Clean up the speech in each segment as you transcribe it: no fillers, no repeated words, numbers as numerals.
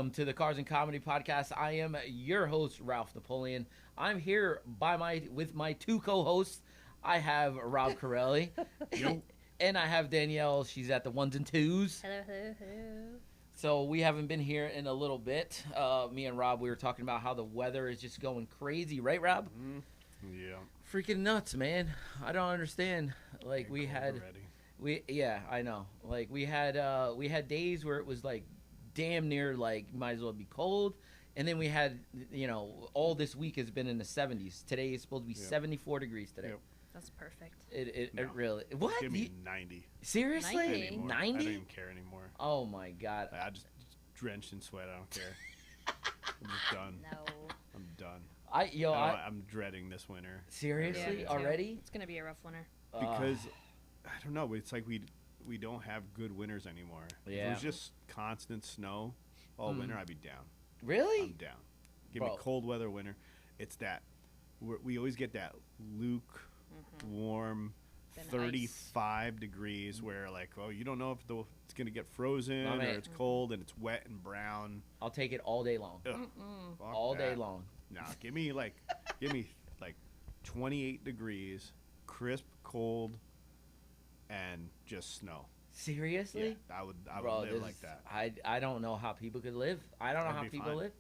Welcome to the Cars and Comedy Podcast. I am your host, Ralph Napoleon. I'm here with my two co-hosts. I have Rob Corelli, and I have Danielle. She's at the ones and twos. Hello, hello, hello. So we haven't been here in a little bit. Me and Rob, we were talking about how the weather is just going crazy, right, Rob? Mm-hmm. Yeah. Freaking nuts, man. I don't understand. Like we had, I know. Like we had days where it was like damn near like might as well be cold, and then we had, all this week has been in the 70s. Today is supposed to be 74 degrees today. Yep. That's perfect. It really what? Give me 90. Seriously? 90? 90? I don't even care anymore. Oh my god. I just drenched in sweat. I don't care. I'm just done. No. I'm done. I'm dreading this winter. Seriously? Yeah, already? It's gonna be a rough winter. Because I don't know. It's like we don't have good winters anymore. Yeah. If it was just constant snow all winter, I'd be down. Really? I'm down. Give me cold weather winter. It's that we always get that warm, Then 35 degrees where like, oh, you don't know if it's gonna get frozen or it's cold and it's wet and brown. I'll take it all day long. All day long. Nah, give me like 28 degrees, crisp, cold, and just snow. Seriously? Yeah, I would Bro, live like that. I don't know how people could live. I don't know how That'd be people fine. live.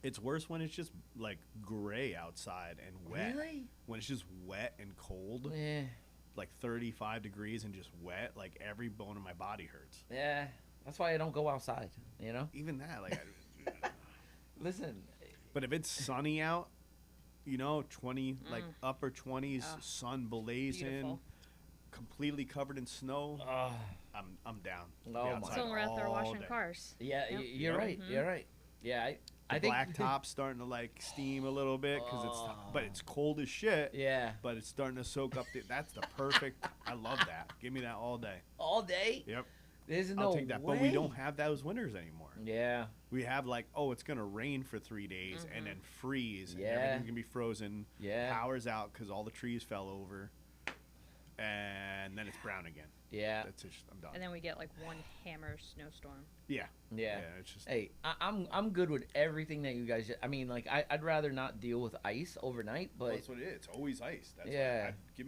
It's worse when it's just like gray outside and wet. Really? When it's just wet and cold, Yeah. like 35 degrees and just wet, like every bone in my body hurts. Yeah. That's why I don't go outside, Even that, like, Listen. but if it's sunny out, 20, like upper 20s, sun blazing, Beautiful. completely covered in snow, I'm down. Oh Be my outside So we're out there all washing day. cars. Yeah, Yep. you're right. You're right. Yeah, I think Black top's starting to like steam a little bit but it's cold as shit. Yeah. But it's starting to soak up. That's the perfect. I love that. Give me that all day. All day? Yep. There's I'll no take that. way. But we don't have those winters anymore. Yeah. We have like, it's gonna rain for 3 days and then freeze. And Yeah. everything's gonna be frozen. Yeah. Power's out because all the trees fell over. And then it's brown again. Yeah. That's just, I'm done. And then we get like one hammer snowstorm. Yeah. Yeah. It's just. Hey, I'm good with everything that you guys. I mean, like I'd rather not deal with ice overnight, but That's what it is. It's always ice. That's Yeah. give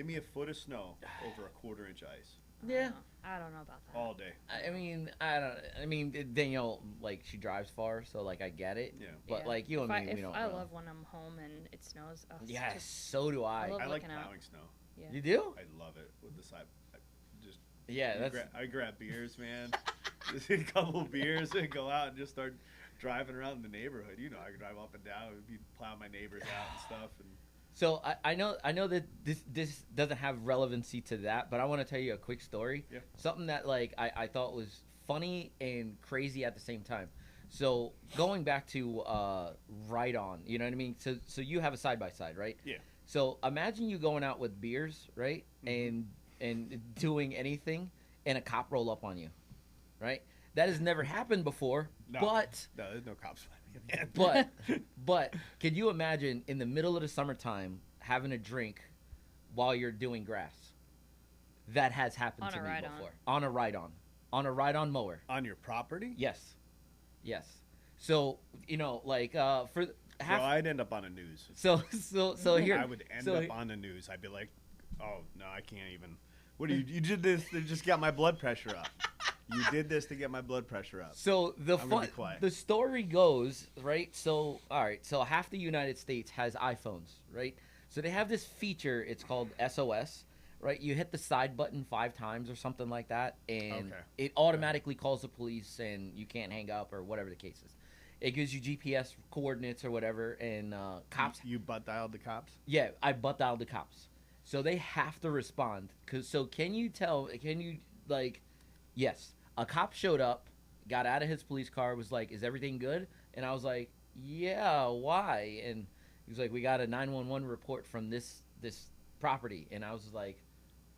me a foot of snow over a quarter-inch ice Yeah. I don't know about that. all day. I mean, Danielle, like she drives far, so like I get it. Yeah. But Yeah. like you and me, we don't. I know. love when I'm home and it snows. Oh, it's Yes, just- so do I. I love I like looking out. plowing snow. yeah. You do? I love it with the side. Just Yeah, that's. I grab beers, man. Just a couple beers and go out and just start driving around the neighborhood. I can drive up and down and be plowing my neighbors out and stuff. And So I know that this doesn't have relevancy to that, but I want to tell you a quick story. Yeah. Something that like I thought was funny and crazy at the same time. So going back to Ride On, you know what I mean? So you have a side by side, right? Yeah. So imagine you going out with beers, right? And doing anything and a cop roll up on you. Right? That has never happened before, No. but no, there's no cops. Man. but could you imagine in the middle of the summertime having a drink while you're doing grass? That has happened On to a me ride-on. before. On a ride-on mower. On your property? Yes. So for half. Well, I'd end up on the news. So here. I would end up on the news. I'd be like, oh no, I can't even. What do you did this to just get my blood pressure up? You did this to get my blood pressure up. So the story goes, right? So so half the United States has iPhones, right? So they have this feature, it's called SOS, right? You hit the side button 5 times or something like that, and it automatically calls the police and you can't hang up or whatever the case is. It gives you GPS coordinates or whatever, and cops. You butt dialed the cops? Yeah, I butt dialed the cops. So they have to respond. Yes, a cop showed up, got out of his police car, was like, is everything good? And I was like, yeah, why? And he was like, we got a 911 report from this property. And I was like,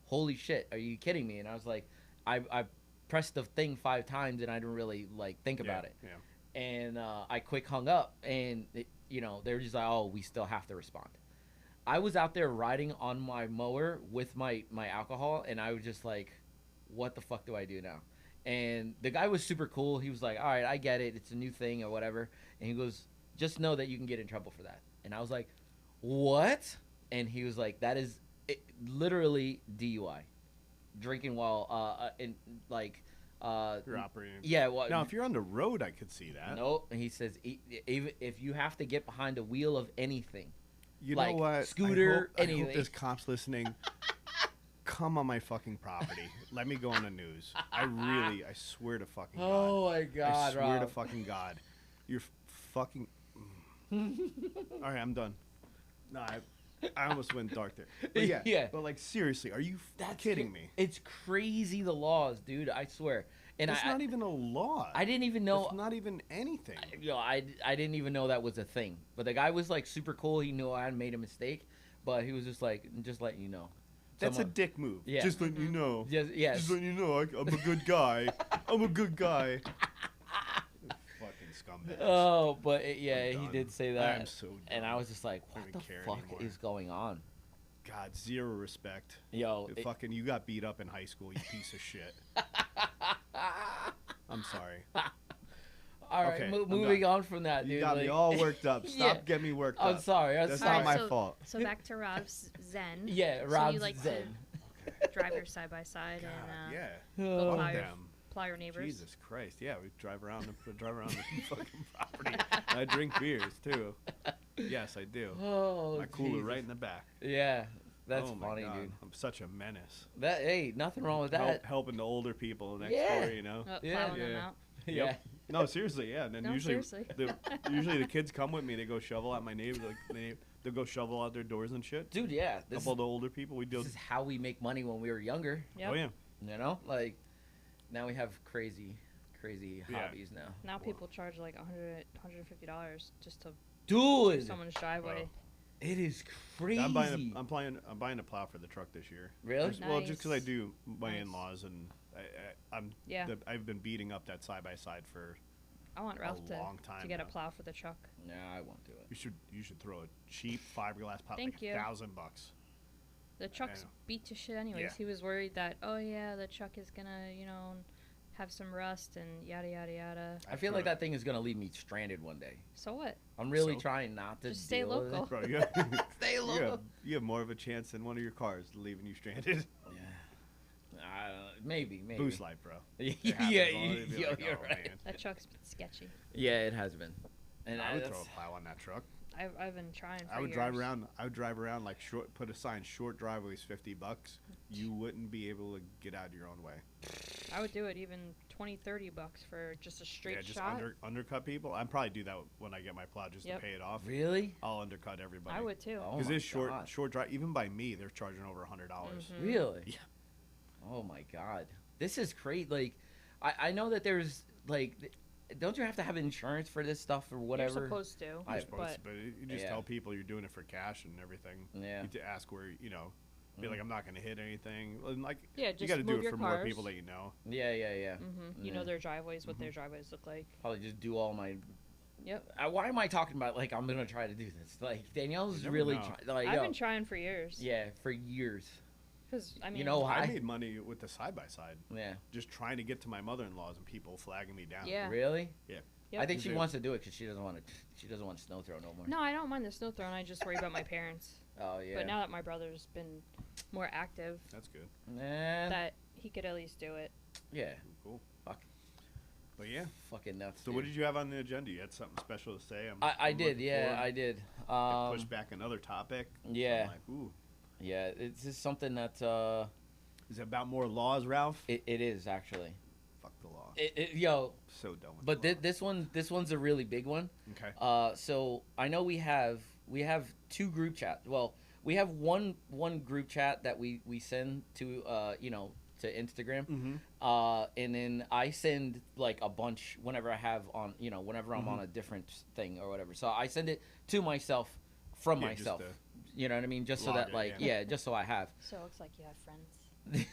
holy shit, are you kidding me? And I was like, I pressed the thing 5 times and I didn't really like think about it. Yeah. And I quick hung up, and they were just like, oh, we still have to respond. I was out there riding on my mower with my alcohol, and I was just like, what the fuck do I do now? And the guy was super cool. He was like, all right, I get it. It's a new thing or whatever. And he goes, just know that you can get in trouble for that. And I was like, what? And he was like, that is literally DUI. Drinking while, You're operating. Yeah. Well, now, if you're on the road, I could see that. No. And he says, even if you have to get behind the wheel of anything. You like know what? Scooter, I anything. hope there's cops listening. Come on my fucking property. Let me go on the news. I swear to fucking God. Oh my God, I swear to Rob. fucking God. You're fucking. All right, I'm done. No, I almost went dark there. But yeah, Yeah. But like seriously, are you kidding me? It's crazy, the laws, dude. I swear. And It's not even a law. I didn't even know. It's not even anything. I didn't even know that was a thing. But the guy was like super cool. He knew I had made a mistake, but he was just like, just letting you know. That's a dick move. Yeah. Just letting you know. Yes. Just letting you know, I'm a good guy. I'm a good guy. Fucking scumbag. Oh, but I'm he done. did say that. I'm so done. And I was just like, I what don't the care fuck anymore. is going on? God, zero respect. Yo. Fucking, you got beat up in high school, you piece of shit. I'm sorry. All right, Okay, I'm moving done. on from that, dude. You got me like- all worked up. Stop Yeah. getting me worked I'm up. sorry. That's All not right, my so- fault. So back to Rob's Zen. Yeah, So Rob's you like Zen. to drive your side by side God, and yeah. go Oh, plow your, Damn. plow your neighbors. Jesus Christ. Yeah, we drive around the fucking property. I drink beers, too. Yes, I do. Oh, My cooler Jesus. right in the back. Yeah, that's Oh my funny, God. dude. I'm such a menace. That hey, nothing wrong with that. Helping the older people next Yeah. door, you know? Yeah. Plowing them Yeah. out. Yeah. Yep. No, seriously, yeah. And then No, usually, seriously. usually the kids come with me. They go shovel at my neighbors. Like they'll go shovel out their doors and shit. Dude, yeah. This, Couple of the older people, we do. this is how we make money when we were younger. Yep. Oh yeah. You know, like now we have crazy Yeah. hobbies now. Now people charge like $100, $150 just to Dude, someone's driveway. it is crazy. I'm buying a plow for the truck this year. Really? Well, just because I Nice. do my Nice. in-laws and Yeah. I've been beating up that side by side for. I want Ralph long time to get a now. plow for the truck. No, I won't do it. You should throw a cheap fiberglass plow, Thank like you. $1,000. The truck's know. beat to shit anyways. Yeah. He was worried that, oh yeah, the truck is gonna, have some rust and yada yada yada. I feel like that thing is gonna leave me stranded one day. So what? I'm really So? trying not to Just stay deal with local. it. Bro, you have, Stay local. you have more of a chance than one of your cars leaving you stranded. Yeah. Maybe. Boost light, bro. yeah, It happens all- it'd be yo, like, you're oh, right. man. That truck's sketchy. Yeah, it has been. And I would that's- throw a plow on that truck. I've been trying for I would years. drive around like short. Put a sign: short driveways, $50. You wouldn't be able to get out of your own way. I would do it even $20, $30 for just a straight Yeah, just shot. undercut people. I'd probably do that when I get my plow just Yep. to pay it off. Really? I'll undercut everybody. I would too. Oh Because my it's God. short drive. Even by me, they're charging over $100. Mhm. Really? Yeah. Oh my God. This is crazy. Like, I know that there's like, don't you have to have insurance for this stuff or whatever? You're supposed to. You're I- supposed to, but you just Yeah. tell people you're doing it for cash and everything. Yeah. You to ask where be like, I'm not gonna hit anything. And like, Yeah, you just got to do move it your for more cars. people that you know. Yeah. You know their driveways, what their driveways look like. Probably just do all my. Yep. Why am I talking about like I'm gonna try to do this? Like Danielle's You never really know. trying. Like, I've yo, been trying for years. yeah, for years. Because I mean, You know I why? made money with the side by side, Yeah. just trying to get to my mother-in-law's and people flagging me down. Yeah. Really? Yeah. Yep. I think she Yeah. wants to do it because she doesn't want to. She doesn't want snow throw no more. No, I don't mind the snow throwing. I just worry about my parents. Oh yeah. But now that my brother's been more active, That's good. Nah. that he could at least do it. Yeah. Cool. Fuck. But yeah. Fucking nuts. So what did you have on the agenda? You had something special to say? I I'm did. looking Yeah, forward. I did. I pushed back another topic. Yeah. I'm like, ooh. Yeah. It's just something that Is it about more laws, Ralph? it is actually. Fuck the law. Yo, So done with but the law. this one's a really big one. Okay. So I know we have two group chat. Well, we have one group chat that we send to to Instagram. Mm-hmm. And then I send like a bunch whenever I have on whenever I'm on a different thing or whatever. So I send it to myself from Yeah, just myself. to You know what I mean? Just so log that it, like yeah. just so I have. So it looks like you have friends.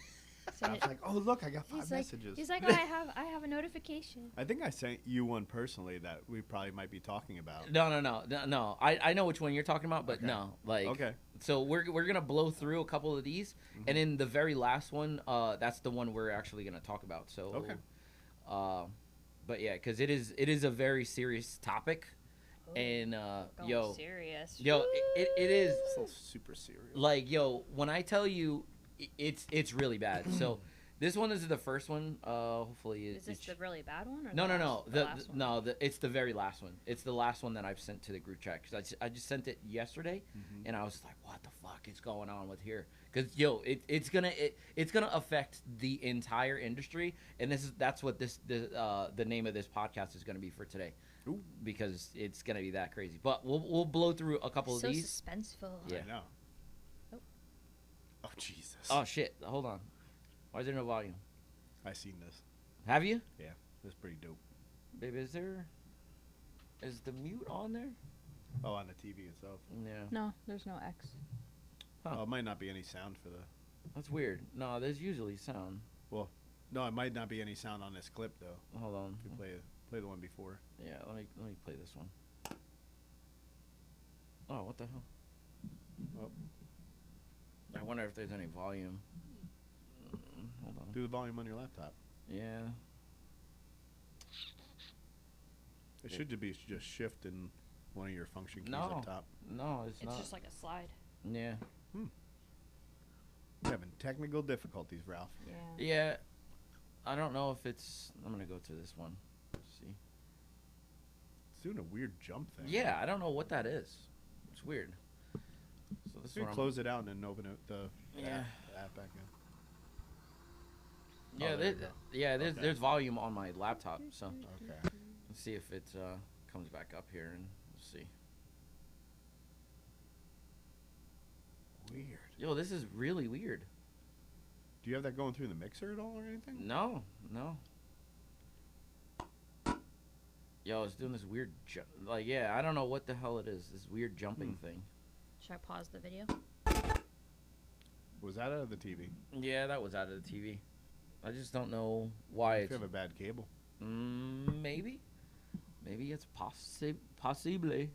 I was like, oh look, I got 5 messages. He's like, oh, I have a notification. I think I sent you one personally that we probably might be talking about. No. I know which one you're talking about, but Okay. no, like Okay. So we're gonna blow through a couple of these, and then the very last one, that's the one we're actually gonna talk about. So Okay. But yeah, because it is a very serious topic, and Going serious. it is So super serious. like when I tell you, it's really bad. So this one is the first one. Hopefully, Is this the really bad one? Or no, the no, last, no. the last one? No, it's the very last one. It's the last one that I've sent to the group chat because I just sent it yesterday, and I was like, "What the fuck is going on with here?" Because it's gonna affect the entire industry, and that's what the name of this podcast is gonna be for today. Ooh. Because it's gonna be that crazy. But we'll blow through a couple So of these. suspenseful. Yeah. I know. Oh. Oh Jesus. Oh shit! Hold on. Why is there no volume? I seen this. Have you? Yeah, that's pretty dope. Baby, is the mute on there? Oh, on the TV itself. Yeah. No, there's no X. Huh. Oh, it might not be any sound for the. That's weird. No, there's usually sound. Well, no, it might not be any sound on this clip though. Hold on. If you play the one before. Yeah, let me play this one. Oh, what the hell? Oh, I wonder if there's any volume. Hold on. do the volume on your laptop. Yeah. It should be just shift in one of your function keys No. up top. No, it's It's not. just like a slide. Yeah. We're having technical difficulties, Ralph. Yeah. Yeah. I don't know if it's. I'm gonna go to this one. Let's see. It's doing a weird jump thing. Yeah, I don't know what that is. It's weird. So this You one. can close it out and then open it, the Yeah. app back in. Yeah, Oh, there you go. there's Okay. there's volume on my laptop, so Okay. let's see if it comes back up here and we'll see. Weird. Yo, this is really weird. Do you have that going through the mixer at all or anything? No. Yo, it's doing this weird I don't know what the hell it is. This weird jumping thing. Should I pause the video? Was that out of the TV? Yeah, that was out of the TV. I just don't know why If it's you have a bad cable. maybe it's possibly.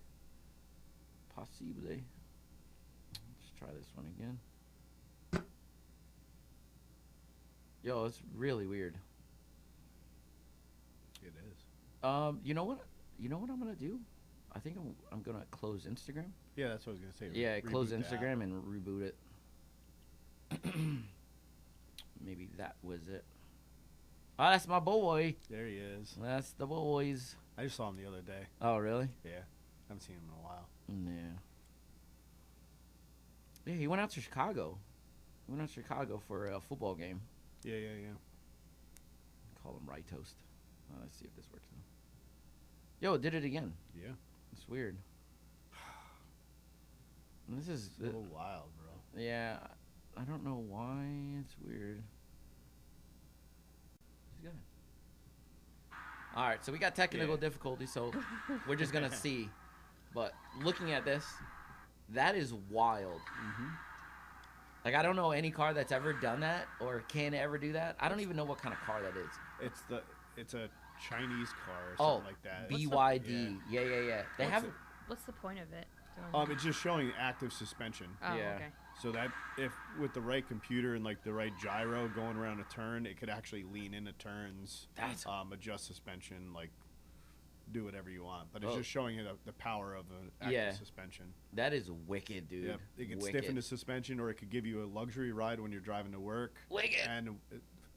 Let's try this one again. Yo, it's really weird. It is. You know what I'm gonna do? I think I'm gonna close Instagram. Yeah, that's what I was gonna say. Yeah, close Reboot the app. Instagram and reboot it. Maybe that was it. Oh, that's my boy. There he is. That's the boys. I just saw him the other day. Oh, really? Yeah, haven't seen him in a while. Yeah. Yeah, he went out to Chicago. He went out to Chicago for a football game. Yeah. Call him Right Toast. Let's see if this works now. Yo, it did it again. Yeah. It's weird. This is It's a little wild, bro. yeah. I don't know why it's weird. He's good. All right, so we got technical difficulties, so we're just gonna see. But looking at this, that is wild. Like I don't know any car that's ever done that or can ever do that. I don't even know what kind of car that is. It's a Chinese car or Oh, something like that. BYD. Yeah. They What's have. it? What's the point of it? doing It's just showing active suspension. Oh, yeah. okay. So that if with the right computer and like the right gyro going around a turn, it could actually lean into turns, That's adjust suspension, like do whatever you want. But it's Oh. just showing you the power of an active suspension. that is wicked, dude. Yeah, it could Wicked. stiffen the suspension, or it could give you a luxury ride when you're driving to work. Wicked. And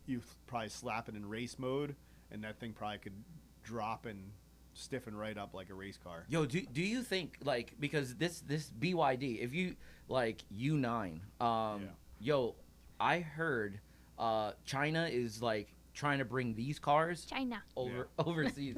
you probably slap it in race mode, and that thing probably could drop and stiffen right up like a race car. Yo, do you think like because this BYD, if you like U9, yo, I heard China is like trying to bring these cars China. overseas.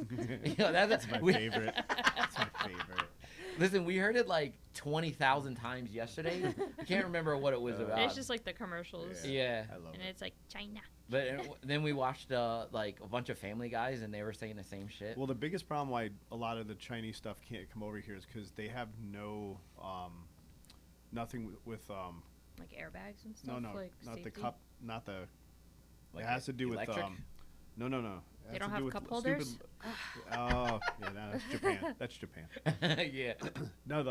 Yo, that's My favorite. That's my favorite. Listen, we heard it like 20,000 times yesterday. I can't remember what it was about. It's just like the commercials. Yeah. I love And it. it's like China. But then we watched like a bunch of Family Guys, and they were saying the same shit. Well, the biggest problem why a lot of the Chinese stuff can't come over here is because they have nothing with Like airbags and stuff. no, Like not safety. the cup, not the. Like it has to do electric? with no. It They has don't to have do with cup stupid- holders? Oh, yeah, no, that's Japan. That's Japan. Yeah. No,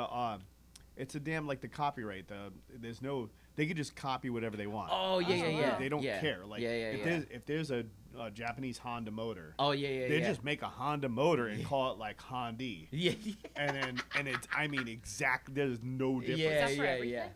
It's a damn like the copyright. There's no. They could just copy whatever they want. Oh yeah. They don't yeah. care. Like if there's a Japanese Honda motor. Oh yeah. They just make a Honda motor and call it like Honda. Yeah. And it's exactly. There's no difference. Yeah.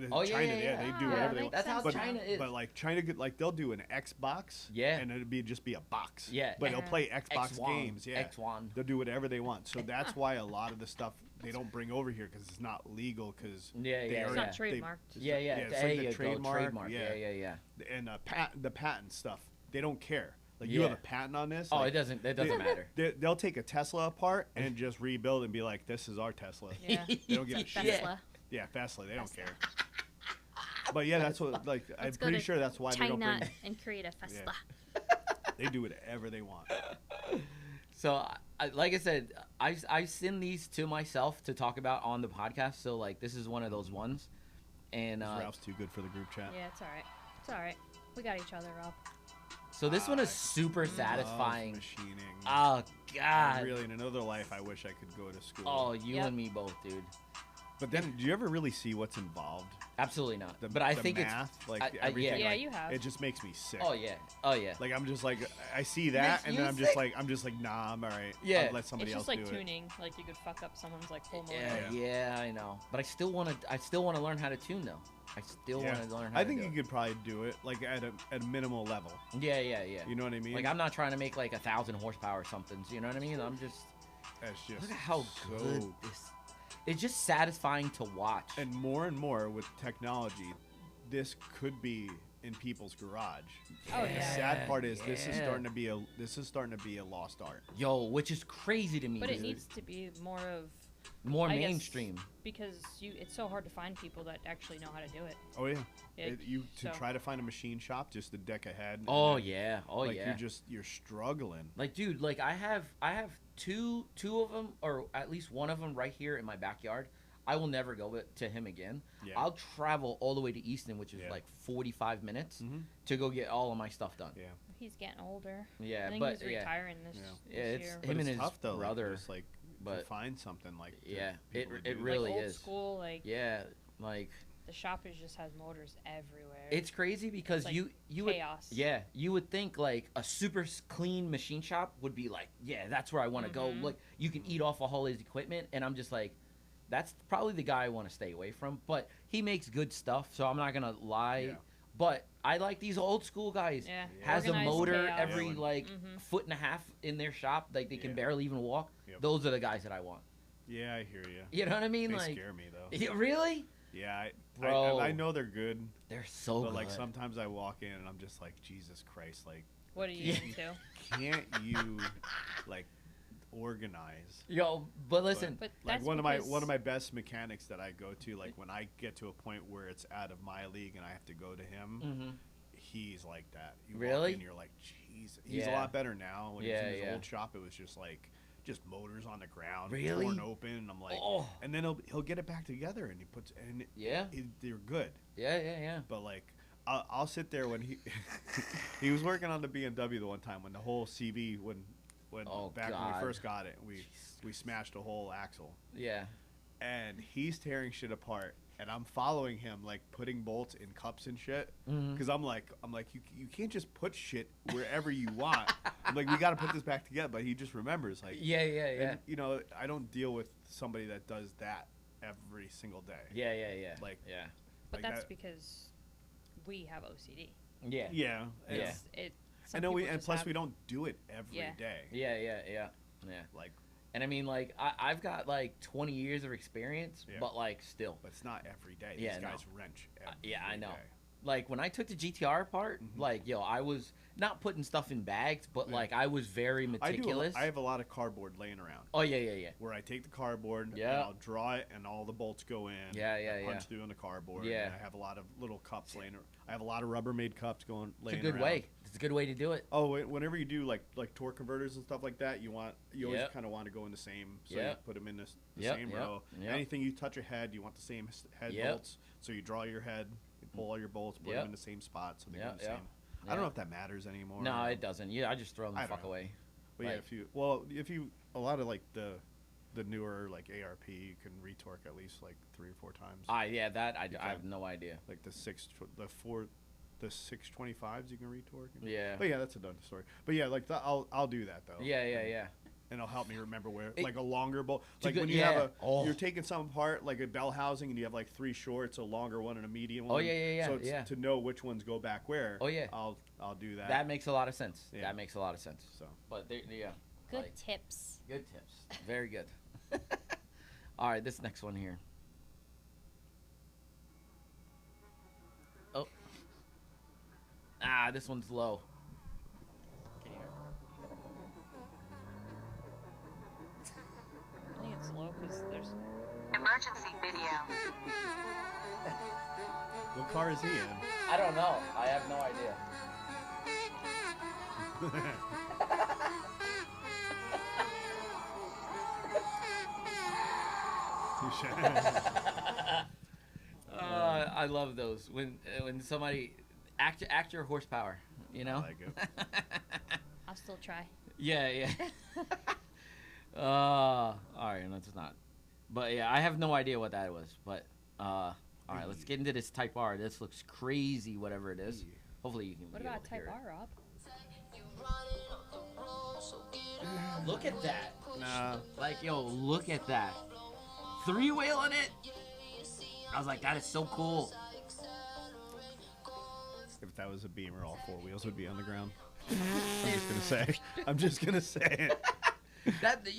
China, they do whatever they want. That's how China is. But like China could they'll do an Xbox, and it'll just be a box. Yeah, but they'll play Xbox games. Yeah, X1. They'll do whatever they want. So that's why a lot of the stuff they don't bring over here because it's not legal. Because it's not trademarked. It's like the trademark. Yeah. And the patent stuff, they don't care. Like you have a patent on this. It doesn't matter. They'll take a Tesla apart and just rebuild and be like, "This is our Tesla." Yeah. They don't give a shit. Yeah, Tesla. They don't care. But yeah, that's what I'm pretty sure that's why China they don't bring and create a Tesla. They do whatever they want. So, like I said, I send these to myself to talk about on the podcast. So like this is one of those ones. And Ralph's too good for the group chat. Yeah, it's all right. It's all right. We got each other, Rob. So this one is super satisfying. Machining. Oh God. Really, in another life, I wish I could go to school. Oh, you and me both, dude. But then, do you ever really see what's involved? Absolutely not. But I think math, it's everything. Yeah, you have. It just makes me sick. Oh yeah. Like I'm just like I see that, and then I'm just like nah, I'm all right. Yeah. I'll let somebody else do it. It's just like tuning. Like you could fuck up someone's like full motor. Yeah, I know. But I still want to learn how to tune though. I still want to learn how. I think you could probably do it like at a minimal level. Yeah. You know what I mean? Like I'm not trying to make like 1,000 horsepower or something. So you know what I mean? I'm just. That's just. Look at how good this. It's just satisfying to watch. And more with technology, this could be in people's garage. Oh yeah. The sad part is this is starting to be a lost art. Yo, which is crazy to me. But it needs to be more mainstream. Because it's so hard to find people that actually know how to do it. Oh yeah. Try to find a machine shop just a deck ahead. Oh yeah. You're struggling. Like dude, like I have two of them, or at least one of them right here in my backyard. I will never go to him again. Yeah. I'll travel all the way to Easton, which is like 45 minutes to go get all of my stuff done. Yeah. He's getting older. Yeah, I think he's retiring this year. It's him and his tough, though, brother. To find something like it really old is. School, the shop just has motors everywhere. It's crazy because it's you chaos. You would think like a super clean machine shop would be like, that's where I want to go. Like you can eat off of all his equipment, and I'm just like, that's probably the guy I want to stay away from. But he makes good stuff, so I'm not gonna lie. Yeah. But I like these old school guys. Yeah. Has a motor every foot and a half in their shop, like they can barely even walk. Yep. Those are the guys that I want. Yeah, I hear you. You know what I mean? They scare me though. Really? Yeah, Bro. I know they're good. They're so good. But like sometimes I walk in and I'm just like, Jesus Christ, like. What are you into? Can't you like organize? Yo, but listen. But like one of my best mechanics that I go to, like when I get to a point where it's out of my league and I have to go to him, he's like that. You really? Walk in, you're like, jeez. He's a lot better now. When he was in his old shop, it was just like. Just motors on the ground, torn open. And I'm like, and then he'll get it back together, and he puts, and they're good. Yeah. But like, I'll sit there when he was working on the BMW the one time when the whole CV when when we first got it, we smashed a whole axle. Yeah. And he's tearing shit apart, and I'm following him, like putting bolts in cups and shit. Because I'm like, you can't just put shit wherever you want. I'm like, we got to put this back together. But he just remembers, like, yeah. And, you know, I don't deal with somebody that does that every single day. Yeah. Like, yeah. But like that's because we have OCD. Yeah. Yeah. I know and plus we don't do it every day. Yeah. Like. And I mean, like, I've got, like, 20 years of experience, but, like, still. But it's not every day. Yeah, These guys wrench every I know. day. Like, when I took the GTR apart, like, I was not putting stuff in bags, but, like, I was very meticulous. I have a lot of cardboard laying around. Oh, yeah. Where I take the cardboard, and I'll draw it, and all the bolts go in. Yeah. Punch through on the cardboard. Yeah. And I have a lot of little cups laying around. I have a lot of Rubbermaid cups laying around. It's a good way. It's a good way to do it. Oh, whenever you do like torque converters and stuff like that, you always kind of want to go in the same. So you put them in the same row. Anything you touch a head, you want the same head bolts. So you draw your head, you pull all your bolts, put them in the same spot, so they go in the same. I don't know if that matters anymore. No, it doesn't. Yeah, I just throw them the fuck away. But yeah, if you a lot of like the the newer like ARP, you can retorque at least like 3 or 4 times. Yeah, that I have no idea. Like the 625s you can retorque. Yeah. But yeah, that's another story. But yeah, like I'll do that though. Yeah. And it'll help me remember where like a longer bolt. Like when you yeah. have you're taking some apart like a bell housing and you have like 3 shorts, a longer one and a medium one. Oh yeah. So it's to know which ones go back where. Oh yeah. I'll do that. That makes a lot of sense. Yeah. That makes a lot of sense. So. But yeah. Good tips. Good tips. Very good. All right, this next one here. Oh. This one's low. Can you hear it? I think it's low because there's emergency video. What car is he in? I don't know. I have no idea. I love those when somebody act your horsepower, you know. I like it. I'll still try. Yeah. All right, that's not. But yeah, I have no idea what that was. But all right, let's get into this Type R. This looks crazy, whatever it is. Hopefully you can. What about Type R, Rob? Look at that. Nah. Like, yo, look at that. 3-wheel in it. I was like, that is so cool. If that was a Beamer, all 4 wheels would be on the ground. I'm just gonna say it.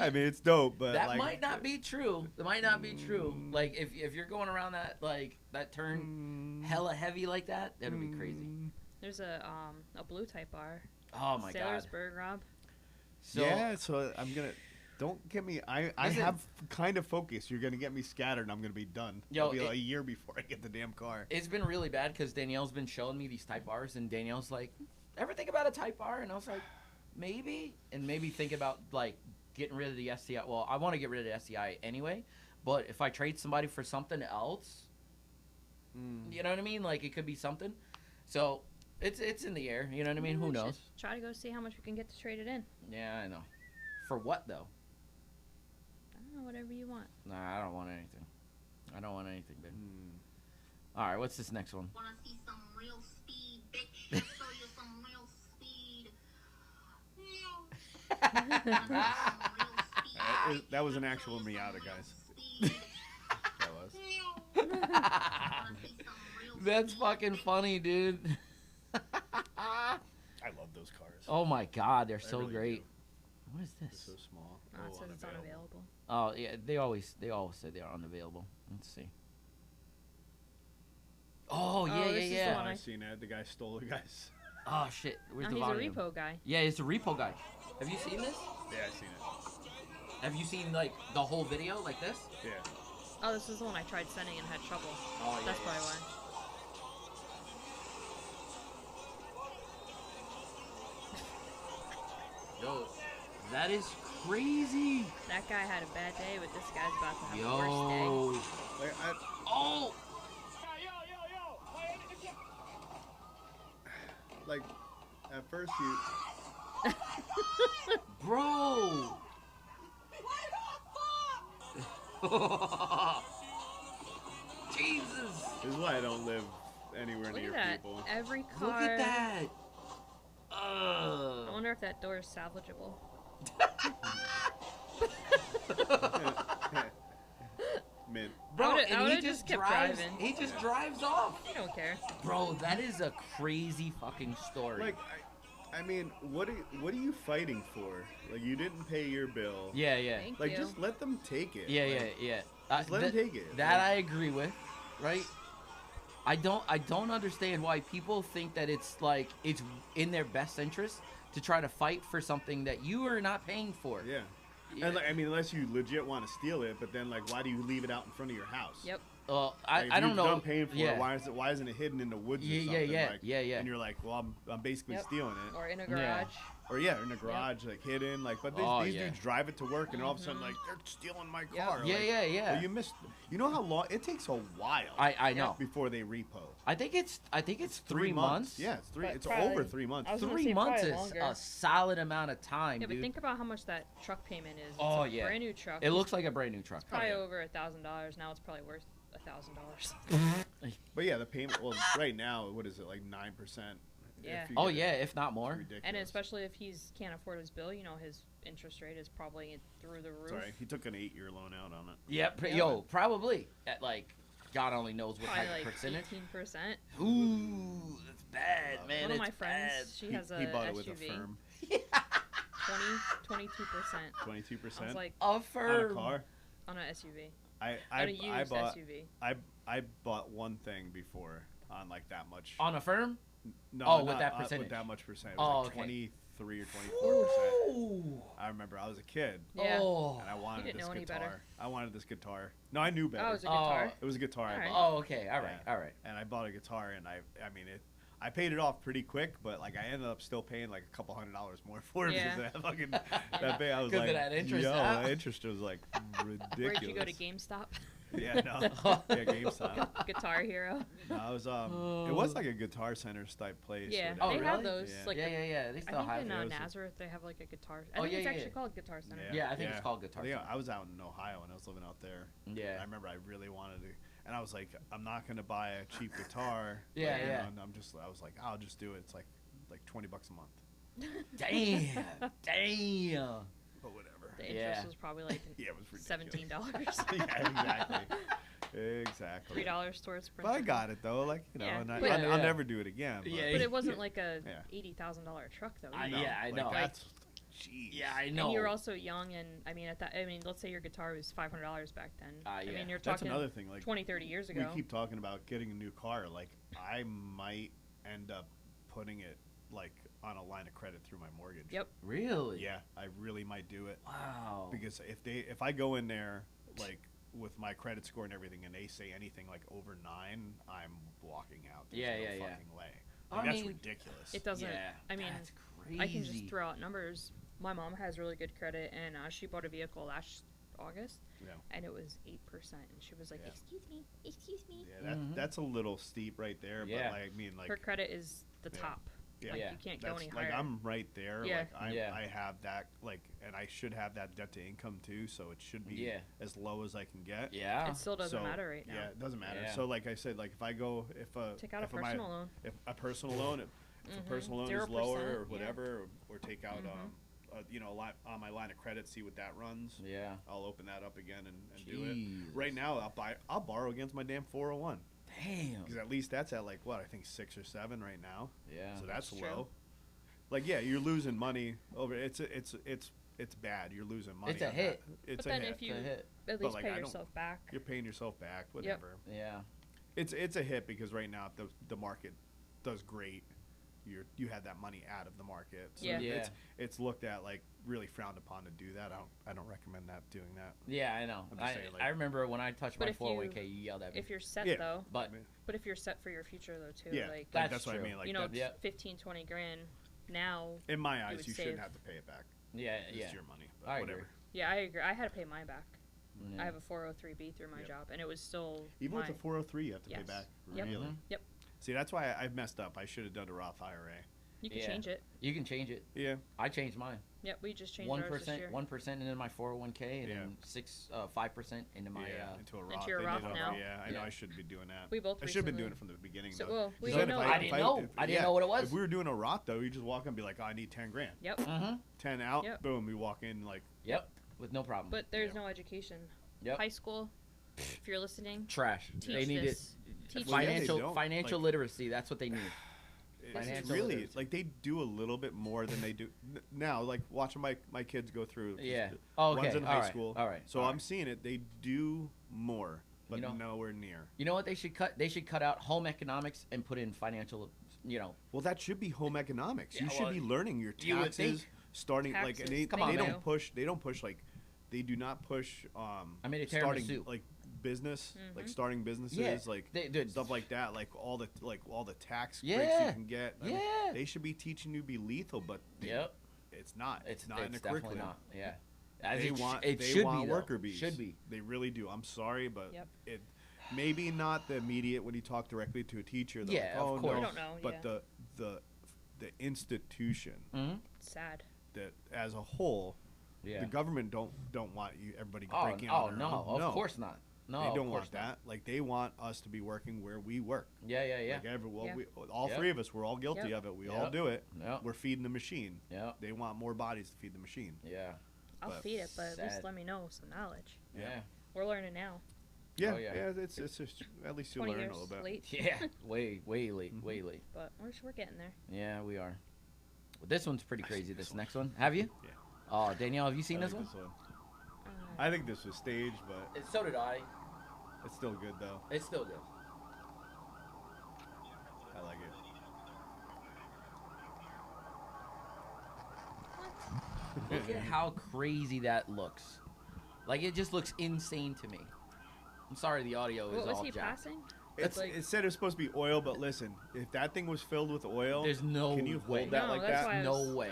I mean, it's dope, but that like, might not be true. It might not be true. Like if you're going around that turn hella heavy like that, that'd be crazy. There's a blue Type R. Oh my god. Sailorsburg, Rob. So I'm gonna. Don't get me. I have kind of focus. You're gonna get me scattered, and I'm gonna be done. It'll be a year before I get the damn car. It's been really bad because Danielle's been showing me these Type Rs, and Danielle's like, "Ever think about a Type R?" And I was like, "Maybe." And maybe think about like getting rid of the STI. Well, I want to get rid of the STI anyway, but if I trade somebody for something else, you know what I mean? Like it could be something. So it's in the air. You know what I mean? Who knows? Try to go see how much we can get to trade it in. Yeah, I know. For what though? Whatever you want. Nah, I don't want anything. I don't want anything, babe. All right, what's this next one? Wanna see some real speed, bitch? Show you some real speed. That was an actual Miata, guys. That was. That's fucking funny, dude. I love those cars. Oh my god, they're so really great. Do. What is this? It's so small. It says it's unavailable. Oh yeah, they always say they are unavailable. Let's see. Oh yeah. I've seen that. The guy stole the guy's. Oh shit, where's the he's volume? a repo guy. Yeah, it's a repo guy. Have you seen this? Yeah, I've seen it. Have you seen like the whole video like this? Yeah. Oh, this is the one I tried sending and had trouble. Oh yeah. That's probably why. Yo, that is crazy. That guy had a bad day, but this guy's about to have a worse day. Like, oh. Like, at first you. Bro. Jesus. This is why I don't live anywhere Look near at that. people. Every car. Look at that. I wonder if that door is salvageable. Mint. Bro, I would've just kept driving. He just drives off. I don't care. Bro, that is a crazy fucking story. Like, I mean, what are you fighting for? Like, you didn't pay your bill. Yeah. Thank Like, you. just let them take it. Yeah. Just let them take it. That I agree with, right? I don't understand why people think that it's like it's in their best interest to try to fight for something that you are not paying for. Yeah. And like, I mean, unless you legit want to steal it, but then like, why do you leave it out in front of your house? Yep. I don't know. Done paying for it. Why isn't it hidden in the woods? Or something? Yeah. And you're like, well, I'm basically stealing it. Or in a garage. Or in the garage, like hidden, like. But these dudes drive it to work, and all of a sudden, like, they're stealing my car. Yeah. Well, you missed. You know how long it takes? A while. I know. Before they repo. I think it's 3 months. Yeah, it's three. It's probably, over 3 months. 3 months is a solid amount of time, Yeah, dude. but think about how much that truck payment is. It's a brand new truck. It looks like a brand new truck. It's probably over $1,000 now. It's probably worth $1,000. But yeah, the payment. Well, right now, what is it, like 9%? Yeah. If not more. Ridiculous. And especially if he's can't afford his bill, his interest rate is probably through the roof. Sorry, he took an 8-year loan out on it. Yeah, probably at like God only knows what type of percentage. 18%. Ooh, that's bad, man. One of my it's friends, bad. she has a he bought SUV. it with a firm. 22%. 22%. I was like, a firm. On a car. On an SUV. I used bought SUV. I bought one thing before on like that much. On a firm? No, with that percentage. With that much percent. It was like 23 or 24%. I remember I was a kid. Yeah. And I wanted this guitar. Better. I wanted this guitar. No, I knew better. Oh, it was a guitar. It was a guitar. All right. Oh, okay. All right. And I bought a guitar, and I paid it off pretty quick, but like I ended up still paying like a couple $100 more for it because of that fucking that pay. I was like, of that interest. The interest was like ridiculous. Where'd you go to GameStop? Yeah, no. GameStop. Guitar Hero. No, it was like a Guitar Center type place. Yeah, they really? Have those. Yeah. Like They still I think have in Nazareth they have like a guitar. I Oh, think yeah, it's yeah, actually yeah. called Guitar Center. Yeah, I think it's called Guitar Center. I was out in Ohio and I was living out there. Yeah. I remember I really wanted to, and I was like, I'm not gonna buy a cheap guitar. Yeah, like, yeah. And I was like, I'll just do it. It's like $20 a month. Damn. But whatever. The interest was probably like it was ridiculous. $17. Yeah, exactly. $3 towards printing. But I got it though, like and I'll never do it again. But, Yeah, But it wasn't like a $80,000 truck though. I like, know. That's, jeez. Yeah, I know. And you were also young, and let's say your guitar was $500 back then. I mean, you're That's talking another thing. Like 20, 30 years ago. We keep talking about getting a new car. Like I might end up putting it like on a line of credit through my mortgage. Yep. Really? Yeah, I really might do it. Wow. Because if I go in there like with my credit score and everything, and they say anything like over 9, I'm walking out. There's no fucking way. Like, that's ridiculous. It doesn't. Yeah, I mean, that's crazy. I can just throw out numbers. My mom has really good credit, and she bought a vehicle last August, and it was 8%, and she was like, "Excuse me." Yeah, that's a little steep right there. Yeah. But like, I mean, like her credit is the top. Yeah. Like, you can't go any higher. Like I'm right there. Yeah. Like I have that, like, and I should have that debt to income too. So it should be as low as I can get. Yeah. It still doesn't matter right now. Yeah, it doesn't matter. Yeah. So like I said, like if I go, take out a personal loan. If a personal loan, if a personal loan is 0%, lower or whatever, or take out on my line of credit, see what that runs. Yeah. I'll open that up again and do it. Right now, I'll borrow against my damn 401. Damn. Because at least that's at like what I think 6 or 7 right now. Yeah. So that's low. True. Like you're losing money over. It's bad. You're losing money. It's a hit. It's but a then hit. if you hit. at least pay yourself back. You're paying yourself back. Whatever. Yeah. It's a hit because right now the market does great. You had that money out of the market. So it's looked at like really frowned upon to do that. I don't recommend doing that. Yeah, I know. I remember when I touched my 401k, you yelled at me. If you're set though, but if you're set for your future though too, like that's true. what I mean. Like 15, 20 grand now. In my eyes, you shouldn't have to pay it back. Yeah, it's your money. I whatever. agree. Yeah, I agree. I had to pay mine back. I have a 403b through my job, and it was still even with the 403, you have to pay back. Yep. Really? Yep. See, that's why I've messed up. I should have done a Roth IRA. You can change it. You can change it. Yeah. I changed mine. Yep, we just changed ours this year. 1% into my 401k, and then 5% into my into a Roth. Into your Roth now. Yeah, I know. I should be doing that. We both. I should have been doing it from the beginning. So, though. well, we Then didn't know. I didn't know. I didn't know what it was. If we were doing a Roth though, you just walk in and be like, oh, I need 10 grand. Yep. 10 out. Yep. Boom. We walk in like. Yep. With no problem. But there's no education. Yep. High school. If you're listening. Trash. They need this. it. Financial literacy. That's what they need. It's really like they do a little bit more than they do now. Like watching my kids go through. Yeah. One's in high school. All right. So I'm seeing it. They do more, but nowhere near. You know what they should cut? They should cut out home economics and put in financial. Well, that should be home economics. You should be learning your taxes, starting taxes. like they don't push. They don't push like. They do not push. I made a starting tiramisu. like business, like starting businesses, stuff like that, like all the tax breaks you can get. I mean, they should be teaching you to be lethal, but it's not. It's not in the curriculum. Not. Yeah. They want worker bees. Should be. They really do. I'm sorry, but it maybe not the immediate when you talk directly to a teacher. Yeah, like, oh, of course. No. I don't know. But the institution sad that as a whole, the government don't want everybody breaking out. Oh no, of course not. No, they don't want that. Like they want us to be working where we work. Yeah. Like we, all three of us, we're all guilty of it. We all do it. We're feeding the machine. Yeah. They want more bodies to feed the machine. Yeah. I'll feed it, but at least let me know some knowledge. Yeah. We're learning now. Yeah, it's just at least you'll learn a little bit. Late. Yeah, way late, way late. But we're getting there. Yeah, we are. Well, this one's pretty crazy. This next one, have you? Yeah. Oh, Danielle, have you seen this one? I think this was staged, but So did I. It's still good though. It's still good. I like it. Look at how crazy that looks. Like it just looks insane to me. I'm sorry, the audio is all was he jacked. passing? It said it was supposed to be oil, but listen, if that thing was filled with oil, there's no can you way. hold that No, like that's that? why No way.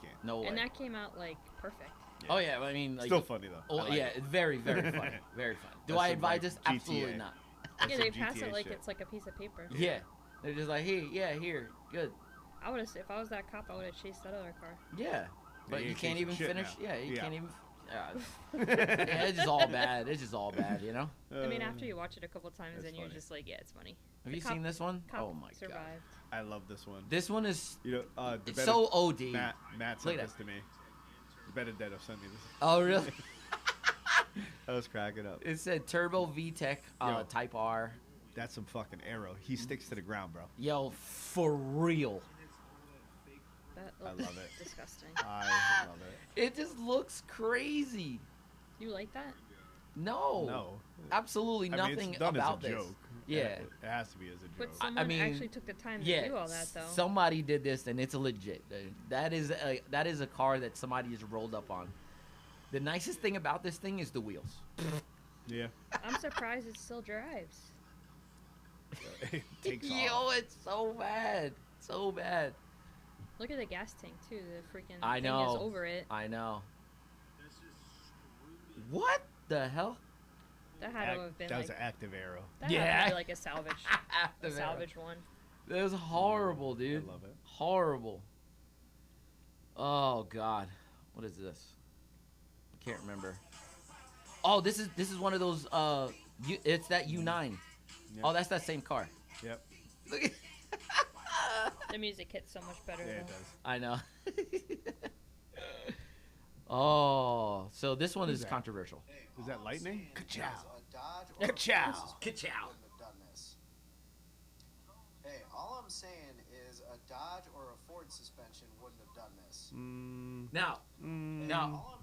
Can't. No way. And that came out like perfect. Oh yeah, I mean, like, still funny though. Oh like yeah, it. very funny, very funny. Do That's I some, advise like, this? GTA. Absolutely not. Yeah, they pass GTA it like shit. it's like a piece of paper. Yeah, they're just like, hey, here, good. I would have, if I was that cop, I would have chased that other car. Yeah, but you you can't chasing even shit finish. now. Yeah, you Yeah. can't even. Yeah, it's just all bad. It's just all bad, you know. I mean, after you watch it a couple times, That's then you're funny. just like, yeah, it's funny. Have The you cop- seen this one? Cop Oh my survived. god. I love this one. This one is It's so OD. Matt Look sent at this to me. Benedetto sent me this. Oh really? I was cracking up. It said Turbo VTEC Yo. Type R. That's some fucking arrow. He sticks to the ground, bro. Yo, for real. That I looks love it. disgusting. I love it. It just looks crazy. You like that? No. Absolutely I mean, nothing it's done about as a this. joke. Yeah. It has to be as a joke. But someone mean, actually took the time Yeah. to do all that, though. Somebody did this, and it's legit. Dude. That is a car that somebody has rolled up on. The nicest thing about this thing is the wheels. Yeah. I'm surprised it still drives. It takes Yo, off. it's so bad. So bad. Look at the gas tank, too. The freaking I thing know. is over it. I know. What the hell? That had to have been That like... was an active arrow. That had Yeah. to be like a salvage. a salvage one. That was horrible, dude. I love it. Horrible. Oh God, what is this? I can't remember. Oh, this is one of those. It's that U9. Yep. Oh, that's that same car. Yep. Look at. The music hits so much better. Yeah, it though. does. I know. Oh, so this one is that? controversial. Is that lightning? Ka-chow. Ka-chow. Ka-chow. Wouldn't have done this. Hey, all I'm saying is a Dodge or a Ford suspension wouldn't have done this. Now,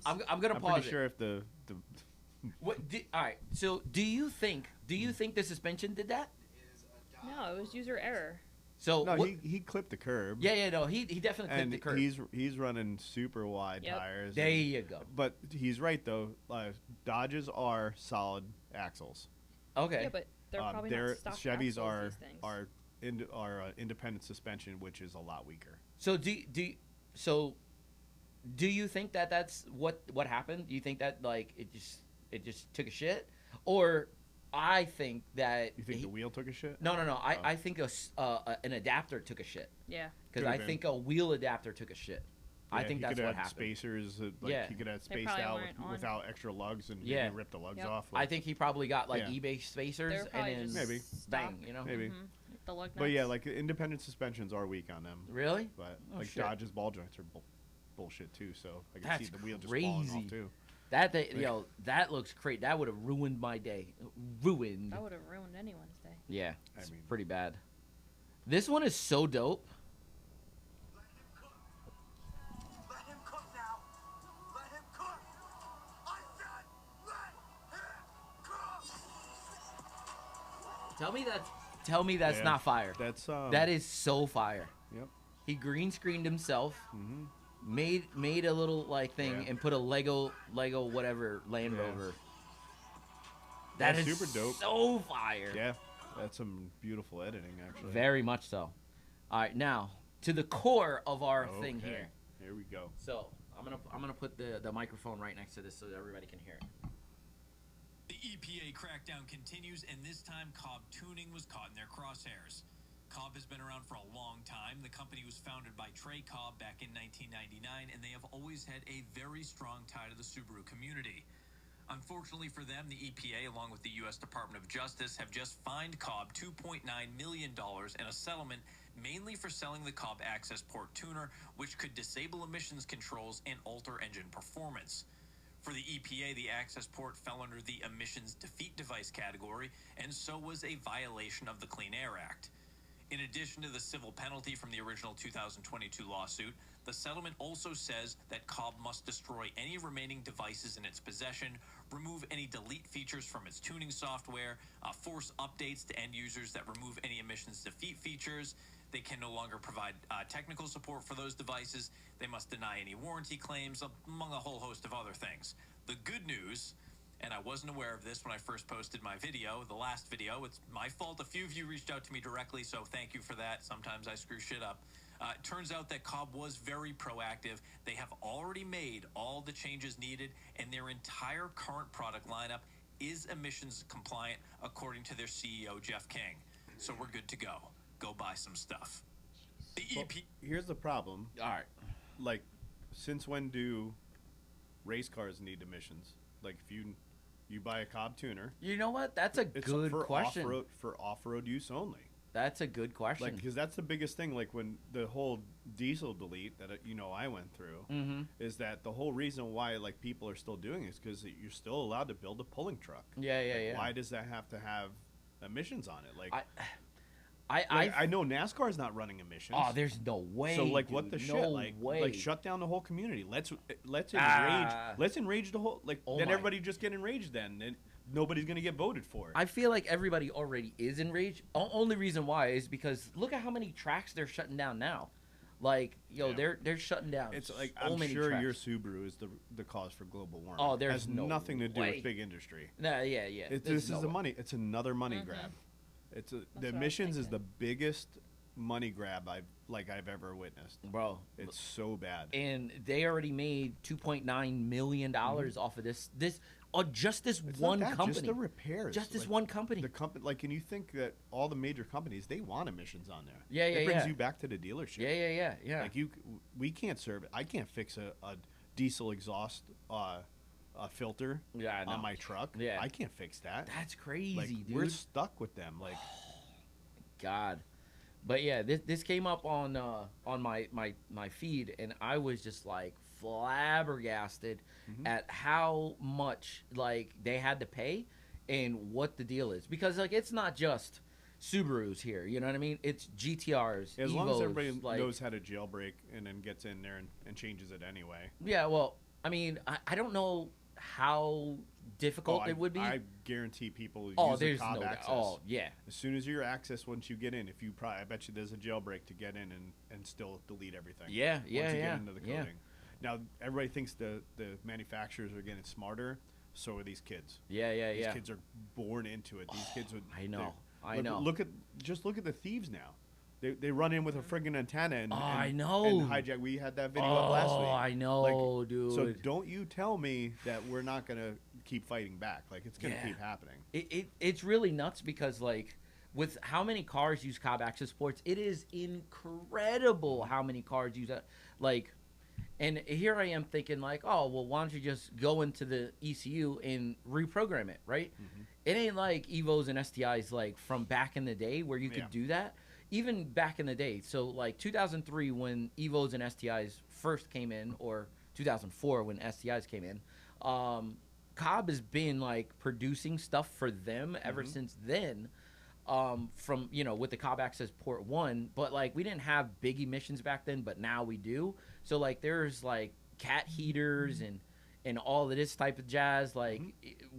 I'm gonna I'm pause pretty it. sure if the What? All right. So, do you think the suspension did that? No, it was user error. So no, what, he clipped the curb. yeah, no, he definitely clipped And the curb. he's running super wide Yep. tires. There you go. But he's right though. Dodges are solid axles. Okay. Yeah, but they're probably their not stock Chevys axles, these things. are independent suspension, which is a lot weaker. So do you think that that's what happened? Do you think that like it just took a shit, or I think that You think the wheel took a shit? No. I think an adapter took a shit Yeah. because I think a wheel adapter took a shit. I think he that's could what have happened. Spacers, Yeah. he could have They spaced probably out weren't on. without extra lugs and Yeah. maybe rip the lugs Yep. off. I think he probably got like Yeah. eBay spacers They're and probably then just Maybe. stock. bang, you know. maybe. The lug nuts. But yeah, like independent suspensions are weak on them. Really? But Oh, like shit. Dodge's ball joints are bullshit too. So I can That's see the wheel just falling crazy. off too. That looks great. That would have ruined my day. Ruined. That would have ruined anyone's day. Yeah, I it's mean- pretty bad. This one is so dope. Let him cook now. Let him cook. I said let him cook. Tell me that's Yeah. not fire. That's That is so fire. Yep. He green screened himself, Mm-hmm. made a little like thing, Yeah. and put a Lego whatever Land Yeah. Rover. That is super dope. So fire. Yeah, that's some beautiful editing, actually. Very much so. All right, now to the core of our thing here. Here we go. So I'm gonna put the microphone right next to this so that everybody can hear it. The EPA crackdown continues, and this time Cobb tuning was caught in their crosshairs. Cobb has been around for a long time. The company was founded by Trey Cobb back in 1999, and they have always had a very strong tie to the Subaru community. Unfortunately for them, the EPA, along with the U.S. Department of Justice, have just fined Cobb $2.9 million in a settlement mainly for selling the Cobb Access Port tuner, which could disable emissions controls and alter engine performance. For the EPA, the access port fell under the emissions defeat device category, and so was a violation of the Clean Air Act. In addition to the civil penalty from the original 2022 lawsuit, the settlement also says that Cobb must destroy any remaining devices in its possession, remove any delete features from its tuning software, force updates to end users that remove any emissions defeat features. They can no longer provide technical support for those devices. They must deny any warranty claims, among a whole host of other things. The good news, and I wasn't aware of this when I first posted my video, the last video, it's my fault. A few of you reached out to me directly, so thank you for that. Sometimes I screw shit up. It turns out that Cobb was very proactive. They have already made all the changes needed, and their entire current product lineup is emissions compliant, according to their CEO, Jeff King. So we're good to go. Go buy some stuff. The EP. Here's the problem. All right. Like, since when do race cars need emissions? Like, if you buy a Cobb tuner, You know what? That's a good for question. for off-road use only. That's a good question. Like, because that's the biggest thing. Like, when the whole diesel delete that I went through, is that the whole reason why like people are still doing it is because you're still allowed to build a pulling truck. Yeah. Why does that have to have emissions on it? Like, I I know NASCAR's not running emissions. Oh, there's no way. So like, dude. what the no shit? Like, way. like shut down the whole community. Let's enrage. Let's enrage the whole. Like, Oh then my. everybody just get enraged. Then nobody's gonna get voted for. I feel like everybody already is enraged. Only reason why is because look at how many tracks they're shutting down now. Like, they're shutting down. It's like, so I'm many sure tracks. your Subaru is the cause for global warming. Oh, there's it has no nothing to do way. with big industry. Nah, yeah. This is the money. It's another money grab. It's the what I was emissions is thinking. the biggest money grab I've ever witnessed. Bro. It's so bad. And they already made $2.9 million off of this. Just this It's one not that, company. just the repairs. Just this Like, one company. The company, like, and you think that all the major companies, they want emissions on there. Yeah, It brings yeah. you back to the dealership. Yeah. Like, we can't serve it. I can't fix a diesel exhaust filter Yeah, I know. on my truck. Yeah. I can't fix that. That's crazy, Like, dude. we're stuck with them. Like, God. But yeah, this came up on my feed, and I was just like flabbergasted at how much like they had to pay and what the deal is, because like it's not just Subarus here, you know what I mean? It's GTRs, as Evos, long as everybody like, knows how to jailbreak and then gets in there and changes it anyway. Yeah, well, I mean, I don't know how difficult it would be. I guarantee people use the there's Cobb no access. Oh, yeah. As soon as your access, once you get in, I bet you there's a jailbreak to get in and still delete everything. Yeah, once you yeah. get into the coding. Now everybody thinks the manufacturers are getting smarter. So are these kids. Yeah. These kids are born into it. These kids would. I know. Look at the thieves now. They run in with a friggin' antenna and I know. and hijack. We had that video up last week. Oh, I know, dude. So don't you tell me that we're not gonna keep fighting back. Like, it's gonna keep happening. It's really nuts because like with how many cars use Cobb Access Ports, it is incredible how many cars use that. Like, and here I am thinking like, oh well, why don't you just go into the ECU and reprogram it, right? It ain't like Evos and STIs like from back in the day where you could do that. Even back in the day, so like 2003 when Evos and STIs first came in, or 2004 when STIs came in, Cobb has been like producing stuff for them ever since then. From with the Cobb Access Port 1, but like we didn't have big emissions back then, but now we do. So like there's like cat heaters and all of this type of jazz, like